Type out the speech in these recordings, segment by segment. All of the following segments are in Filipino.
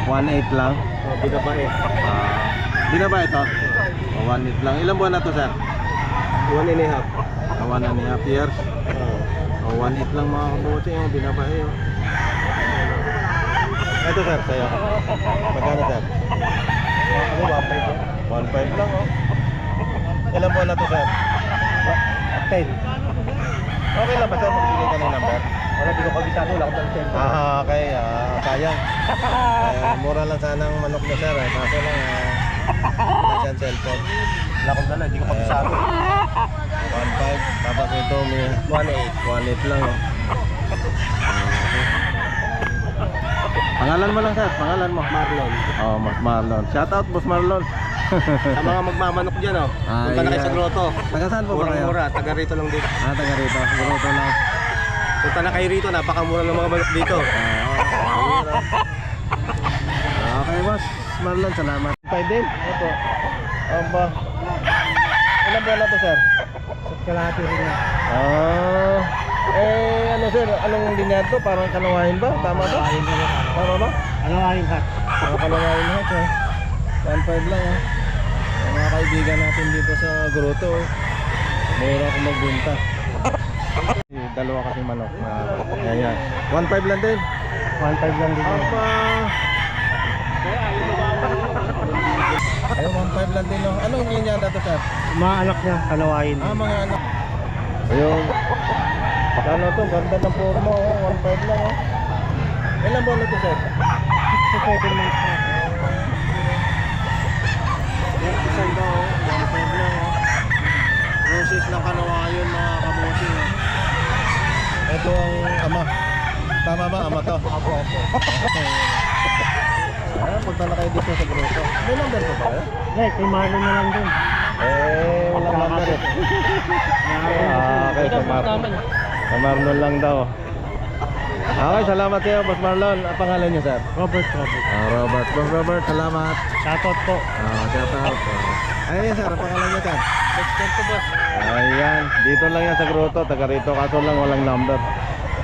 1.8 lang. Binabae. Binaba ito? 1.8 lang. Ilang buwan na to, sir? 1.5. 1.5 years. 1.8 lang mga kabote yung binabae. Ito, sir, sa'yo. Magkano, sir? Ano, 1.5 lang, oh. Ilang buwan na to, sir? 10. Okay lang ba, sir? Magbigay ka ng number? Wala, di ko kabisado. Wala ko ng cellphone. Okay. Sayang. Mura lang sanang manok na, sir. Kaso lang, wala siyang cellphone. Wala akong dala. Di ko kabisado. 1.5. Tapos ito, may 1.8 lang, oh. Pangalan mo lang, sir. Pangalan mo. Marlon. Oh, Marlon. Shout out, Boss Marlon. Sa mga magmamanok dyan, oh. Punta na kayo sa grotto. Taga saan po ba kayo? Murang-mura. Taga rito lang dito. Taga rito. Grotto lang. Punta na kayo rito. Napakamura ng mga manok dito. Okay, Boss Marlon. Salamat. Pwede din? Opo. Aba. Ilan ba na to, sir? Sa kalahati rin na. Ano, sir? Anong linya to? Parang kalawahin ba? Tama ba? Tama ba? Ano aking hat? Kalawahin lahat, eh. 1.5 lang, ah. Ang mga kaibigan natin dito sa grotto, oh. Mura akong magbunta. Dalawa kasi manok na yan. 1.5 lang din. 1.5 lang din. Apa. Ay, 1.5 lang din, no. Anong linya na to, sir? Mga anak niya, kalawain. Mga anak. Ayun. Ano to? Ganda ng forma, oh. 1.5 lang, oh. Ilan buwan na to, sir? 7 months na. Yan, isang daw, oh. 1.5 lang, oh. Roses ng Kanawayon, mga kabosing, oh. Ito ang ama. Tama ba, ama to? Apo. Punta na kayo dito sa grupo. May number ko ba kayo? Kay Marlon na lang din. Walang number, eh. Okay, sa Marlon lang daw. Okay, salamat kayo, Boss Marlon. Ang pangalan niyo, sir? Robert. Robert. Boss Robert, salamat. Shoutout po. Shout out. Ayun, sir, ang pangalan niyo, sir? Dexter po, boss. Ayan, dito lang yan sa grotto. Taga rito, kaso lang walang number.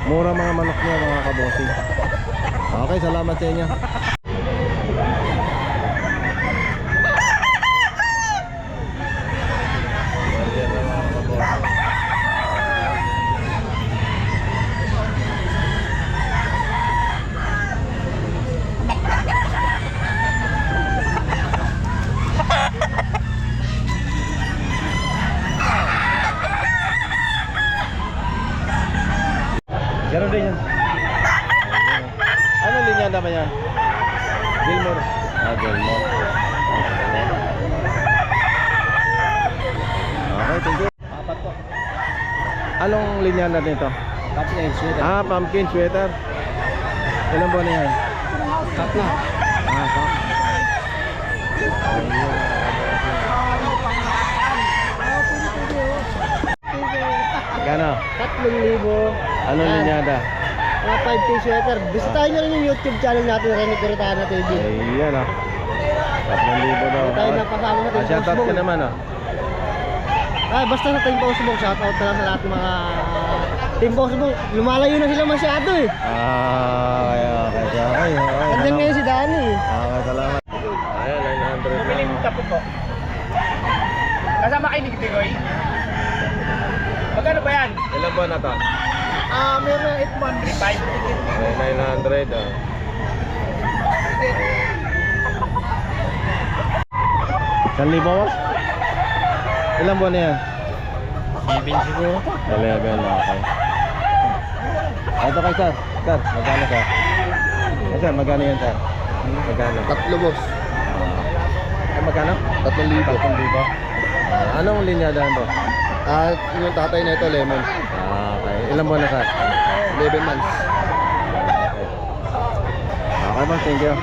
Mura mga manok niya, mga kabosing. Okay, salamat sa inyo. Gano'n din yan. Ano linya naman yan? Gilmore. Gilmore. Okay, thank you. Apat po. Anong linya natin ito? Pumpkin sweater. Pumpkin sweater. Ilan buwan na yan? Cut na. Cut. Gano? 3,000. Anong linyada? Mga 5K sweater. Bisitahin nyo rin yung YouTube channel natin, Rene Cortana TV. Ayan, oh. 3,000 daw. Tayo na kasama sa Team Shoutout ka Postbong. naman, oh. Basta sa Team Postbong, shoutout na lang sa lahat ng mga Team Postbong. Lumalayo na sila masyado eh. Okay. Andyan ngayon si Danny eh. Okay, salamat. Ayan, 900 lang. Tapo po. Kasama kayo ni Kitigoy? Magkano ba yan? Ilan buwan na to? Meron na 8 months. 3,500. May 900, oh. 1,000 boss? Ilang buwan na yan? 7 siguro. 11, okay. Ito kay sir. Sir, magkano sir? Sir, magkano yan sir? Magkano? 3 boss. Magkano? 3,000. 3,000. Anong linya dyan bro? Yung tatay na ito, lemon. Okay. Ilang buwan na sir? 11 months. Okay boss, thank you.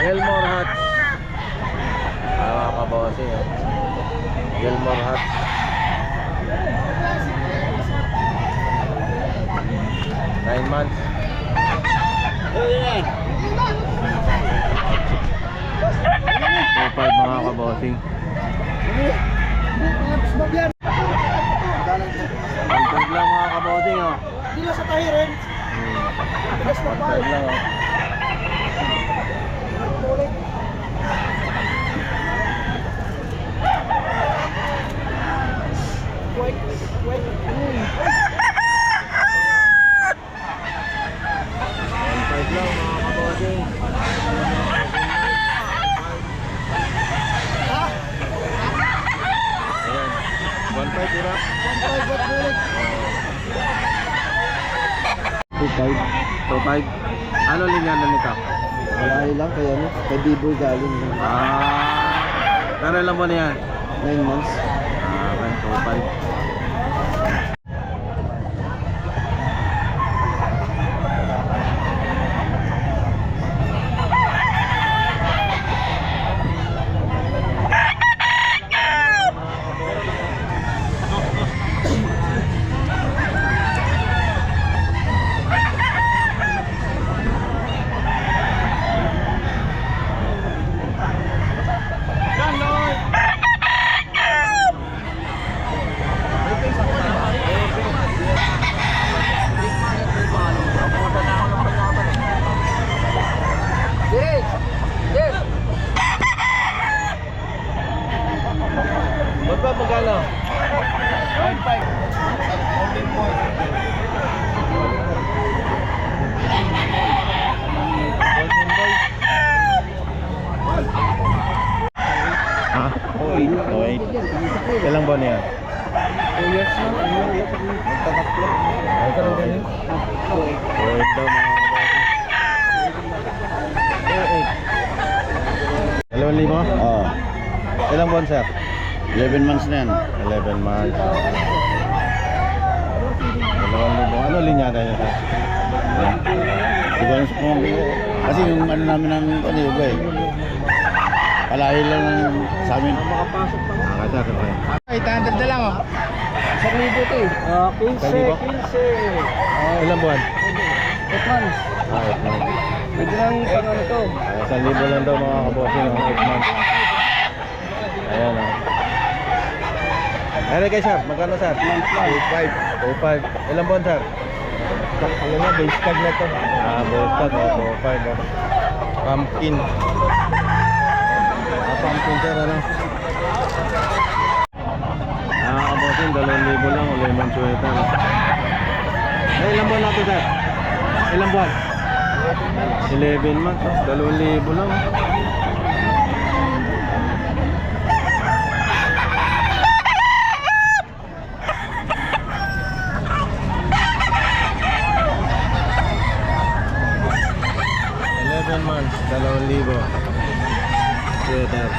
Gilmore Hats. Mga kabossing. Gilmore Hats. Nine months. 2.5 mga kabossing. Pagpag lang mga kabossing, oh. Dila sa tayo rin. 1.5 lang, oh. Ayan. 1.5 diba? 2.5. Ano linyada nito? Malayo lang kaya ano, kay Biboy galing. Pero ilan mo na yan? 9 months. Okay, 2.5. Ba't ba magkano? 1.5. Ha? 2.8. Ilang buwan yan? 2 years na. Magtataklo. Ay, ka lang ganyan? 2.8 daw mga kabati. 2.8. 2,000? Oo. Ilang buwan sir? 11 months na yan. 11 months. 2,000. Ano linyada niya sir? Di ba kung kasi yung ano namin ng ano iba eh. Palayo lang ng sa amin. Makapasok pa nga. Sir, okay. 800 na lang oh. 1,000 to eh. 1,000? 15. Ilang buwan? 8 months. 8 months. Pwede lang pang ano to. 1,000 lang daw mga kabosin, 8 months. Ayan o. Ayan kay sir, magkano sir? 2.5. 2.5. Ilang buwan sir? Ano na, base tag na to. Base tag o, 2.5 o. Pumpkin. Pumpkin sir, ano? Kabosin, 2,000 lang o, lemon sweater. Ilang buwan natin sir? Ilang buwan? 11 months, 2,000 lang. Months, 2,000. Sweater.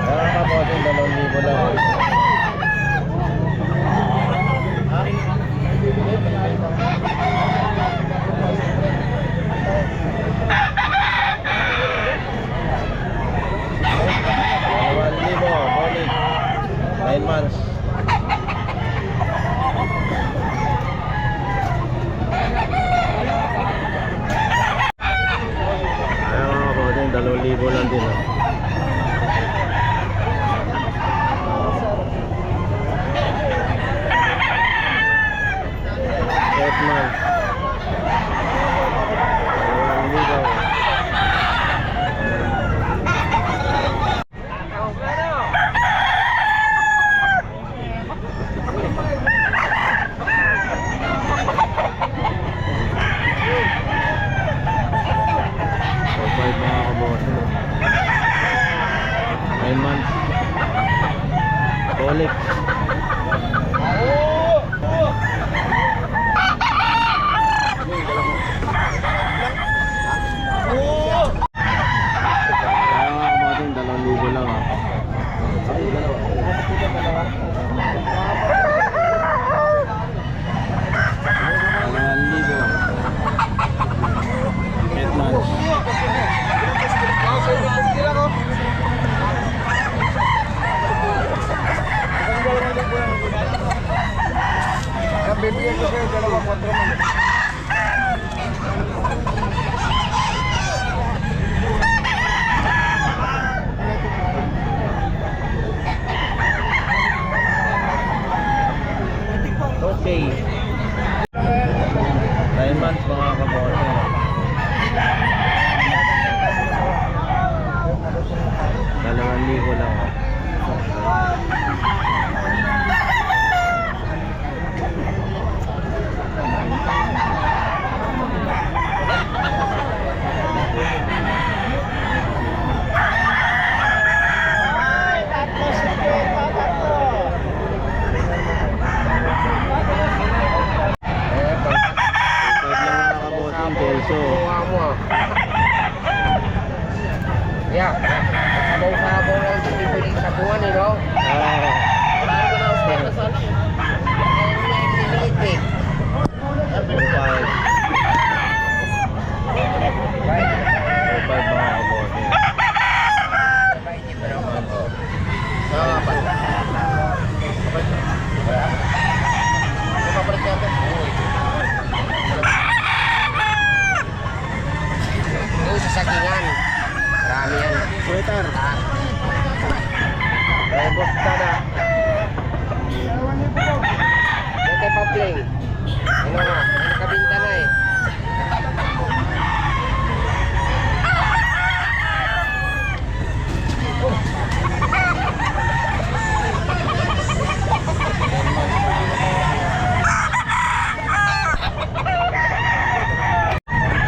Nakakabotin, 2,000 lang. Months. Ayan mga kabotin, 2,000 lang din oh. Months. 9 months. Colic. Kaya mga kamating 2,000 lang ah. 8 months. mukha mo ah. Yeah, sabaw-sabaw lang pinipili sa buwan eh, no? Wala naman na usted na sana. Maliit eh. 2.5 mga kabote. Yung sa sagingan. Marami yan. Sweater. Robot tada. Yan kay Papling. Ano nga, nakabinta na eh.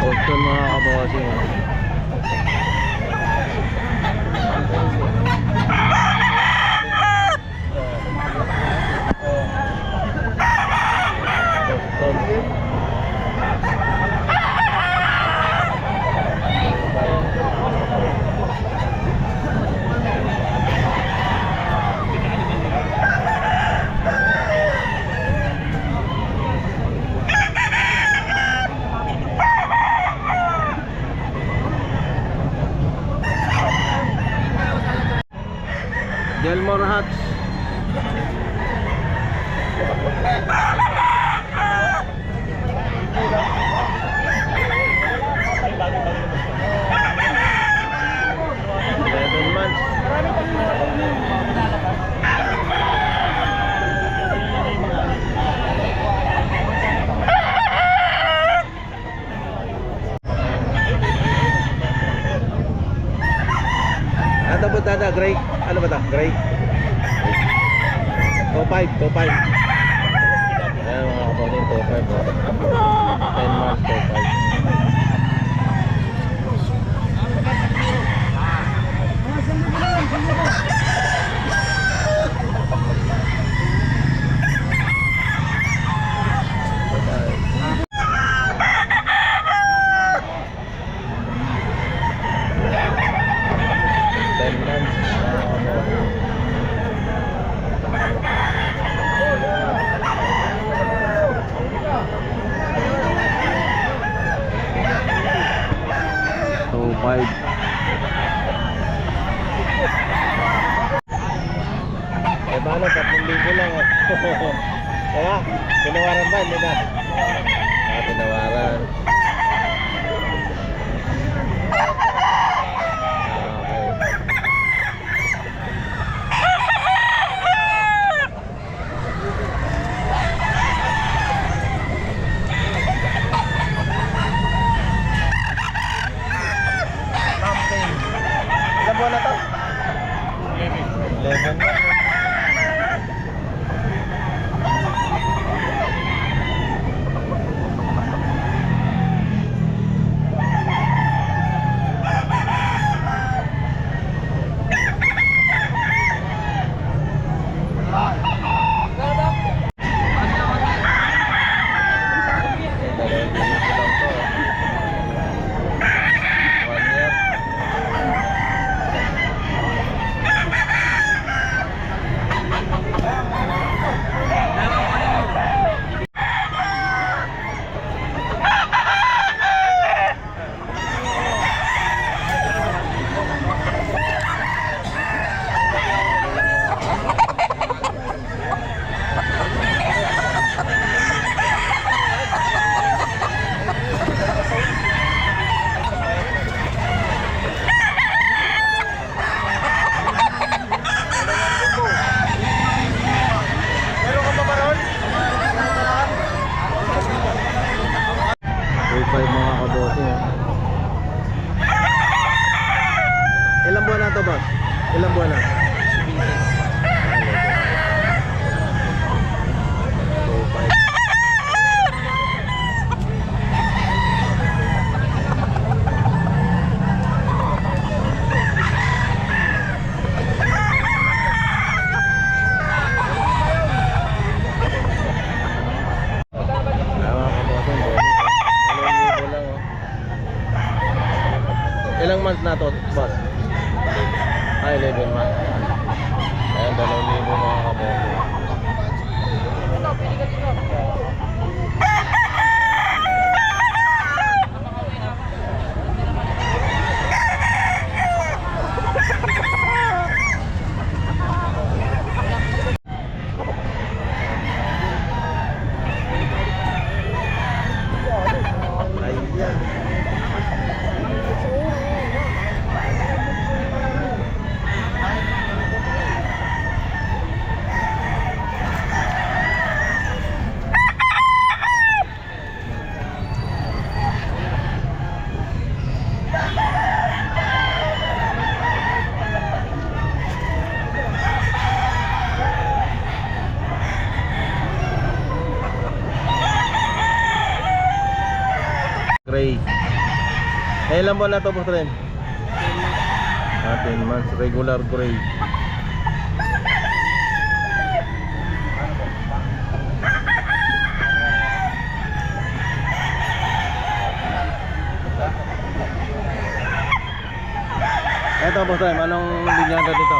Ocho mga kabote. Delmore Hats. Ano ba tada? Gray? Ano ba ito? Gray? 2.5, 2.5. Ayan mga kapoting 2.5. 10 months, 2.5. Eh paano, 3,000 lang oh. Diba? Tinawaran ba? Hindi na. Tinawaran. Ilan buwan na to? 11 na. Mga kabote. Ilang buwan na to, boss? Ilang buwan na? Ilang months na to, boss? 11 months. Ayan, 2,000 mga kabote. Gray. Ilang buwan na ito, boss rin? 10 months, regular gray. Ito, boss rin, anong linyada dito?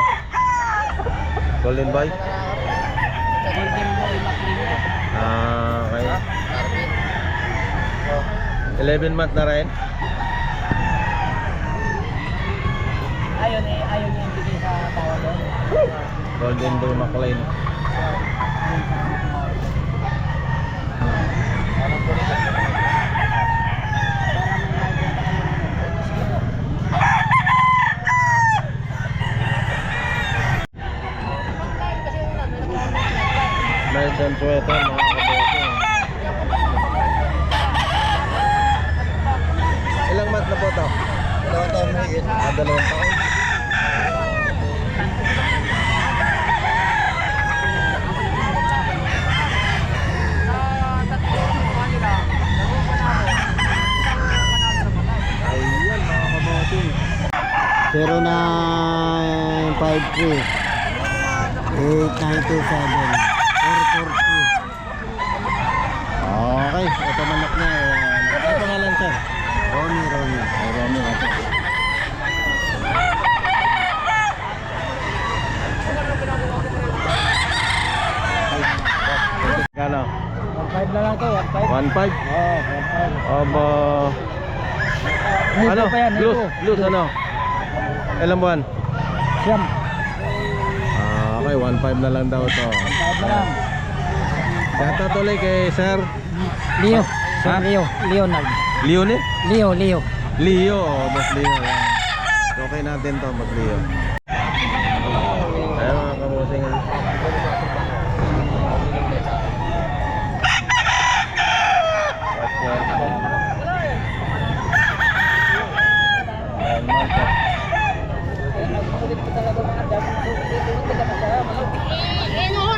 Golden Boy? Okay. 11 months na rin. Ayun niya yung bigay sa tawag doon. Golden Boy McLean. Nice and sweater mga kabote. Ilang months na po ito? 2 taon na higit. 2 taon. Ayan mga kabote. 0953 8927 442. Okay, ito manok niya. Ano pangalan sir? Ronnie. Ay, Romy ito. Kano? 1.5 na lang to, 1.5. 1.5? Oo, 1.5. Ano? pa yan, Loose ano? Ilang buwan? Siyam. Okay, 1.5 na lang daw to. 1.5 na lang. Data tuloy kay Sir Leo. Ha? Leonard. Leon eh? Leo. Leo, boss Leo. Yan. Okay natin to, boss Leo. Ayan mga kabosing.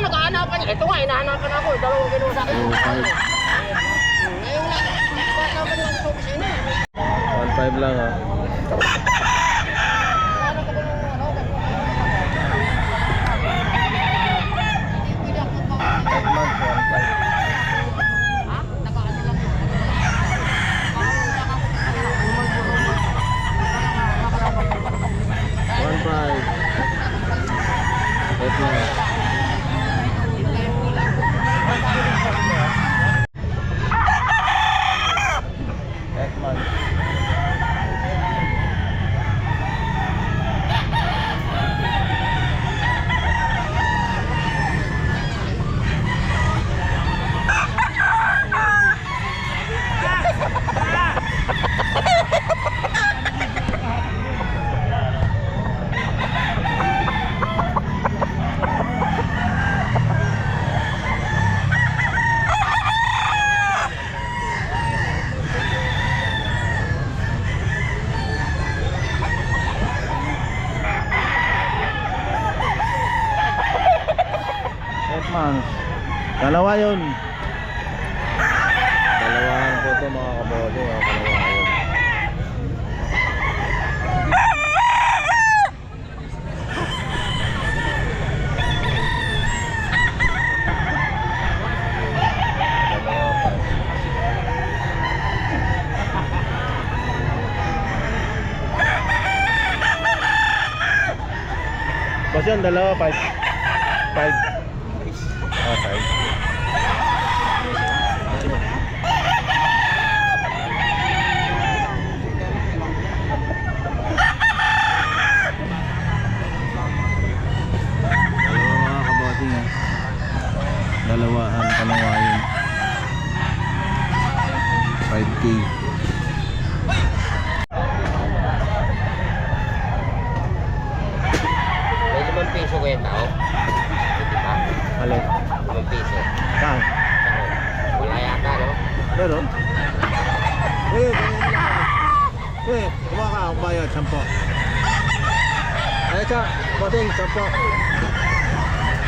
Nag-aanapan niya. Ito nga, hinahanapan ako. Dalawang kinuha sa akin. 1.5 lang ha. Dalawa yun. Dalawahan po ito mga kabote. Dalawa yun. Boss yan, dalawa, 5. 5. Ah, 5. Dalawa mga kaboting eh. Dalawahan panawain. 5K. May 5 piso ko yung tao. Di ba? Alin? 5 piso. Saan? Tao. Wala yata, no? Meron? Kumaka ang bayad, 10. Ay, sa, boting, 10.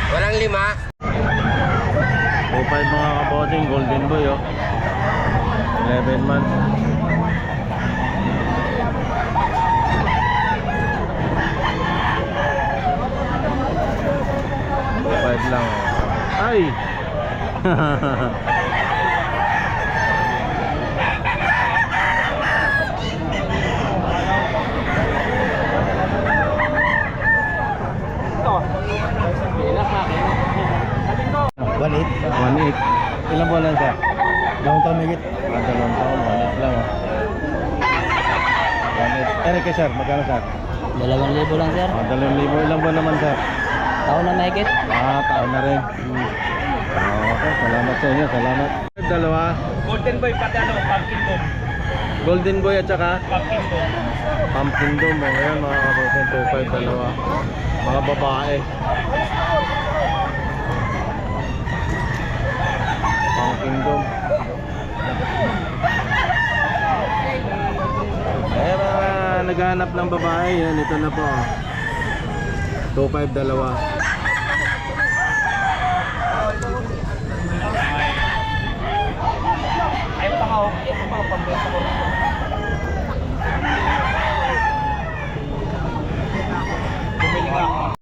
Walang 5. 2.5 mga kaboting, golden boy oh. 11 months. Five lang oh. Ay! Balit. 1.8. Ilan buwan lang siya? Dalawang taon higit. Dalawang taon, 1.8 lang oh. 1.8. Ano kay sir? Magkano sir? 2,000 lang sir. 2,000. Ilang buwan naman sir? Taon na mahigit. Taon na rin. Okay, salamat sa inyo, salamat. Dalawa. Golden boy pati ano, pumpkin bomb. Golden boy at saka Pumpkin bomb. pumpkin dome. Ayan mga kabotin, 2.5 dalawa. Mga babae. Pumpkin dome. Eh mga naghahanap ng babae, yan ito na po. 2.5 dalawa. Ay pa ako, ito pa pambenta ko.